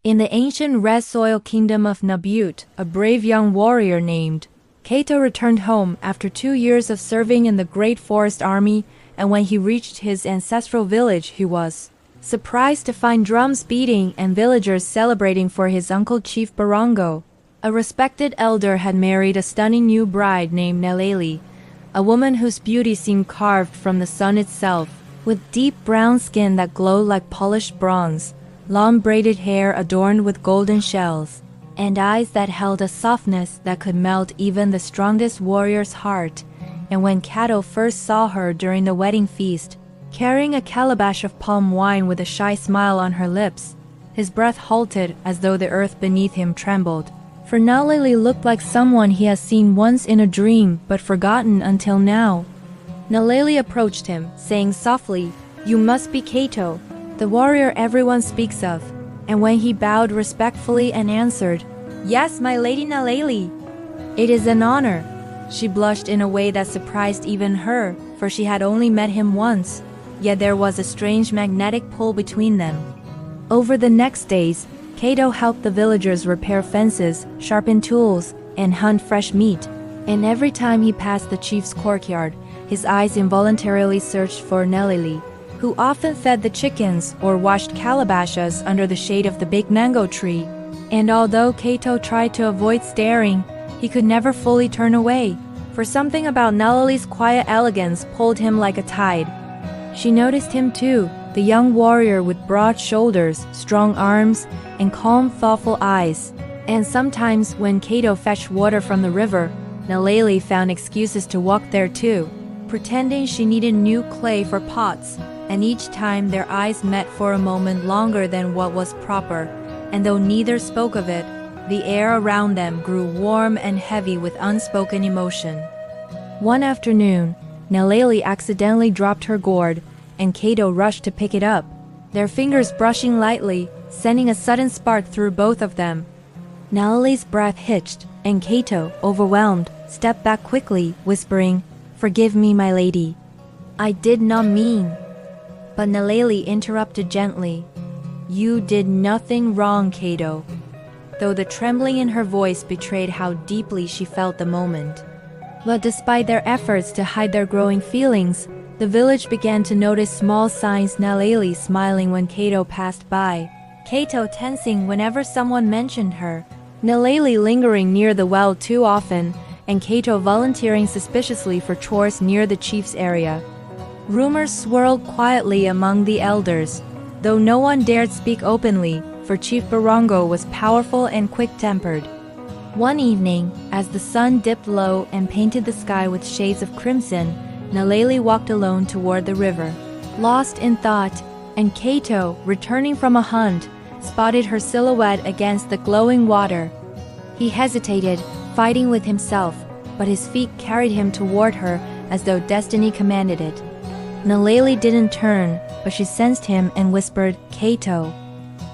In the ancient red soil kingdom of Nabute, a brave young warrior named Kato returned home after 2 years of serving in the Great Forest Army, and when he reached his ancestral village, he was surprised to find drums beating and villagers celebrating for his uncle Chief Barongo. A respected elder had married a stunning new bride named Neleli, a woman whose beauty seemed carved from the sun itself, with deep brown skin that glowed like polished bronze, long braided hair adorned with golden shells, and eyes that held a softness that could melt even the strongest warrior's heart. And when Kato first saw her during the wedding feast, carrying a calabash of palm wine with a shy smile on her lips, his breath halted as though the earth beneath him trembled. For Neleli looked like someone he had seen once in a dream but forgotten until now. Neleli approached him, saying softly, "You must be Kato, the warrior everyone speaks of." And when he bowed respectfully and answered, "Yes, my lady Neleli." "It is an honor." She blushed in a way that surprised even her, for she had only met him once, yet there was a strange magnetic pull between them. Over the next days, Kato helped the villagers repair fences, sharpen tools, and hunt fresh meat. And every time he passed the chief's courtyard, his eyes involuntarily searched for Neleli, who often fed the chickens or washed calabashes under the shade of the big mango tree. And although Kato tried to avoid staring, he could never fully turn away, for something about Neleli's quiet elegance pulled him like a tide. She noticed him too, the young warrior with broad shoulders, strong arms, and calm, thoughtful eyes. And sometimes when Kato fetched water from the river, Neleli found excuses to walk there too, pretending she needed new clay for pots, and each time their eyes met for a moment longer than what was proper, and though neither spoke of it, the air around them grew warm and heavy with unspoken emotion. One afternoon, Neleli accidentally dropped her gourd, and Kato rushed to pick it up, their fingers brushing lightly, sending a sudden spark through both of them. Neleli's breath hitched, and Kato, overwhelmed, stepped back quickly, whispering, "Forgive me, my lady. I did not mean." But Neleli interrupted gently, "You did nothing wrong, Kato," though the trembling in her voice betrayed how deeply she felt the moment. But despite their efforts to hide their growing feelings, the village began to notice small signs: Neleli smiling when Kato passed by, Kato tensing whenever someone mentioned her, Neleli lingering near the well too often, and Kato volunteering suspiciously for chores near the chief's area. Rumors swirled quietly among the elders, though no one dared speak openly, for Chief Barongo was powerful and quick-tempered. One evening, as the sun dipped low and painted the sky with shades of crimson, Neleli walked alone toward the river, lost in thought, and Kato, returning from a hunt, spotted her silhouette against the glowing water. He hesitated, fighting with himself, but his feet carried him toward her as though destiny commanded it. Neleli didn't turn, but she sensed him and whispered, "Kato,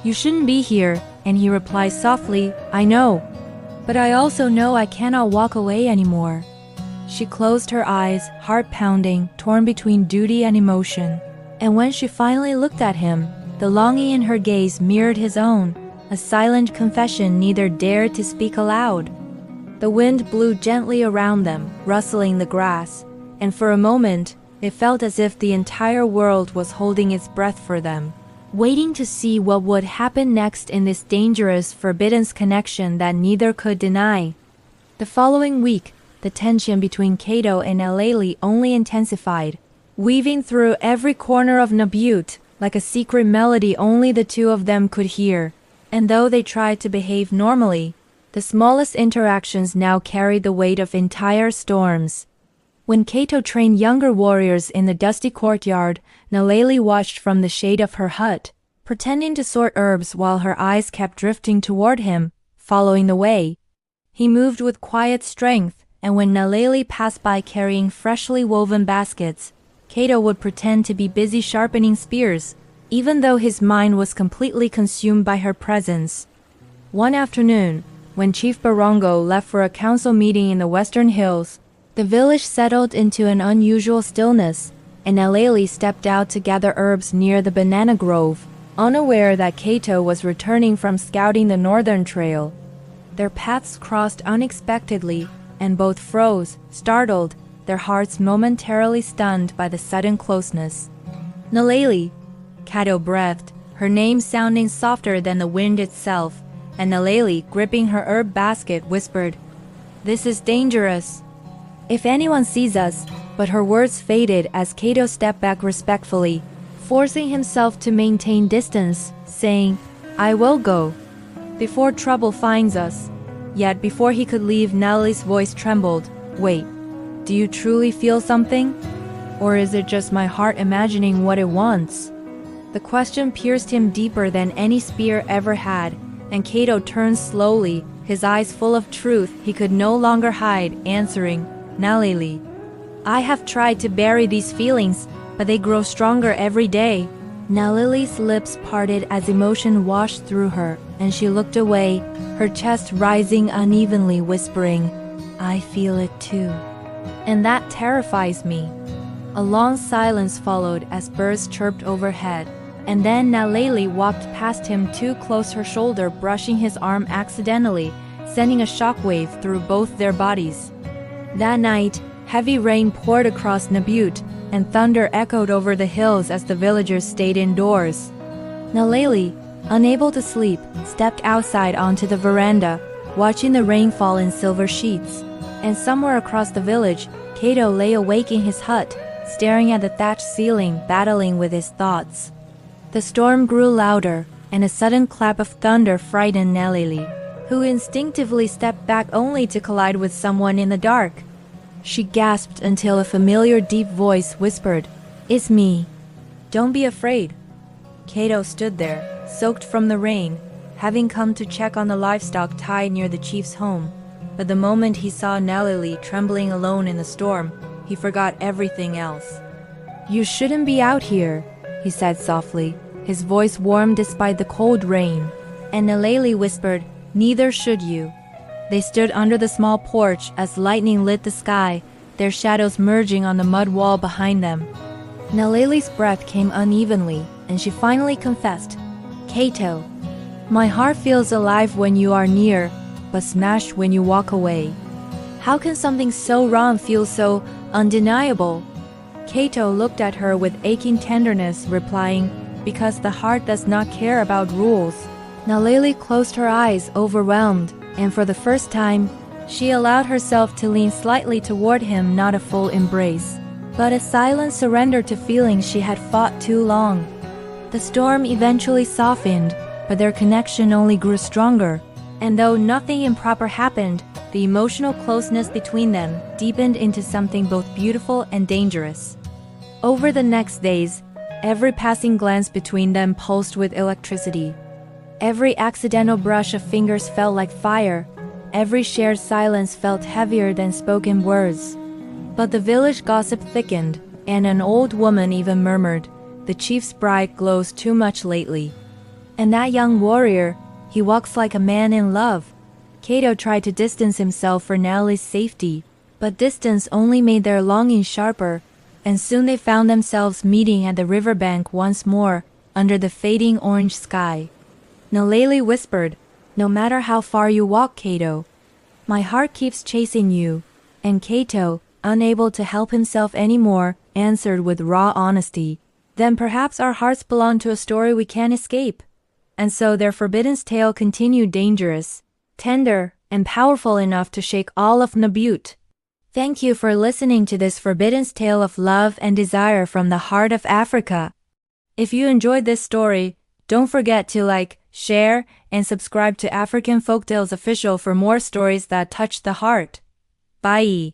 you shouldn't be here," and he replied softly, "I know, but I also know I cannot walk away anymore." She closed her eyes, heart pounding, torn between duty and emotion. And when she finally looked at him, the longing in her gaze mirrored his own, a silent confession neither dared to speak aloud. The wind blew gently around them, rustling the grass, and for a moment, it felt as if the entire world was holding its breath for them, waiting to see what would happen next in this dangerous, forbidden connection that neither could deny. The following week, the tension between Kato and Neleli only intensified, weaving through every corner of Nabute like a secret melody only the two of them could hear. And though they tried to behave normally, the smallest interactions now carried the weight of entire storms. When Kato trained younger warriors in the dusty courtyard, Neleli watched from the shade of her hut, pretending to sort herbs while her eyes kept drifting toward him, following the way. He moved with quiet strength, and when Neleli passed by carrying freshly woven baskets, Kato would pretend to be busy sharpening spears, even though his mind was completely consumed by her presence. One afternoon, when Chief Barongo left for a council meeting in the western hills, the village settled into an unusual stillness, and Neleli stepped out to gather herbs near the banana grove. unaware that Kato was returning from scouting the northern trail. Their paths crossed unexpectedly, and both froze, startled, their hearts momentarily stunned by the sudden closeness. "Naleli," Kato breathed, her name sounding softer than the wind itself, and Naleli, gripping her herb basket, whispered, "This is dangerous. If anyone sees us," but her words faded as Kato stepped back respectfully, forcing himself to maintain distance, saying, "I will go, before trouble finds us." Yet before he could leave, Naleli's voice trembled. "Wait, do you truly feel something? Or is it just my heart imagining what it wants?" The question pierced him deeper than any spear ever had, and Kato turned slowly, his eyes full of truth he could no longer hide, answering, "Naleli, I have tried to bury these feelings, but they grow stronger every day." Naleli's lips parted as emotion washed through her, and she looked away, her chest rising unevenly, whispering, "I feel it too. And that terrifies me." A long silence followed as birds chirped overhead, and then Naleli walked past him too close, her shoulder brushing his arm accidentally, sending a shockwave through both their bodies. That night, heavy rain poured across Nabute, and thunder echoed over the hills as the villagers stayed indoors. Naleli, unable to sleep, stepped outside onto the veranda, watching the rain fall in silver sheets. And somewhere across the village, Kato lay awake in his hut, staring at the thatched ceiling, battling with his thoughts. The storm grew louder, and a sudden clap of thunder frightened Naleli, who instinctively stepped back only to collide with someone in the dark. She gasped until a familiar deep voice whispered, "It's me. Don't be afraid." Kato stood there, soaked from the rain, having come to check on the livestock tied near the chief's home. But the moment he saw Naleli trembling alone in the storm, he forgot everything else. "You shouldn't be out here," he said softly, his voice warm despite the cold rain. And Naleli whispered, "Neither should you." They stood under the small porch as lightning lit the sky, their shadows merging on the mud wall behind them. Naleli's breath came unevenly, and she finally confessed, "Kato, my heart feels alive when you are near, but smashed when you walk away. How can something so wrong feel so undeniable?" Kato looked at her with aching tenderness, replying, "Because the heart does not care about rules." Naleli closed her eyes, overwhelmed, and for the first time, she allowed herself to lean slightly toward him, not a full embrace, but a silent surrender to feelings she had fought too long. The storm eventually softened, but their connection only grew stronger, and though nothing improper happened, the emotional closeness between them deepened into something both beautiful and dangerous. Over the next days, every passing glance between them pulsed with electricity. Every accidental brush of fingers felt like fire. Every shared silence felt heavier than spoken words. But the village gossip thickened, and an old woman even murmured, "The chief's bride glows too much lately. And that young warrior, he walks like a man in love." Kato tried to distance himself for Naleli's safety, but distance only made their longing sharper, and soon they found themselves meeting at the riverbank once more, under the fading orange sky. Naleli whispered, "No matter how far you walk, Kato, my heart keeps chasing you." And Kato, unable to help himself anymore, answered with raw honesty, "Then perhaps our hearts belong to a story we can't escape." And so their forbidden tale continued, dangerous, tender, and powerful enough to shake all of Nabute. Thank you for listening to this forbidden tale of love and desire from the heart of Africa. If you enjoyed this story, don't forget to like, share, and subscribe to African Folktales Official for more stories that touch the heart. Bye.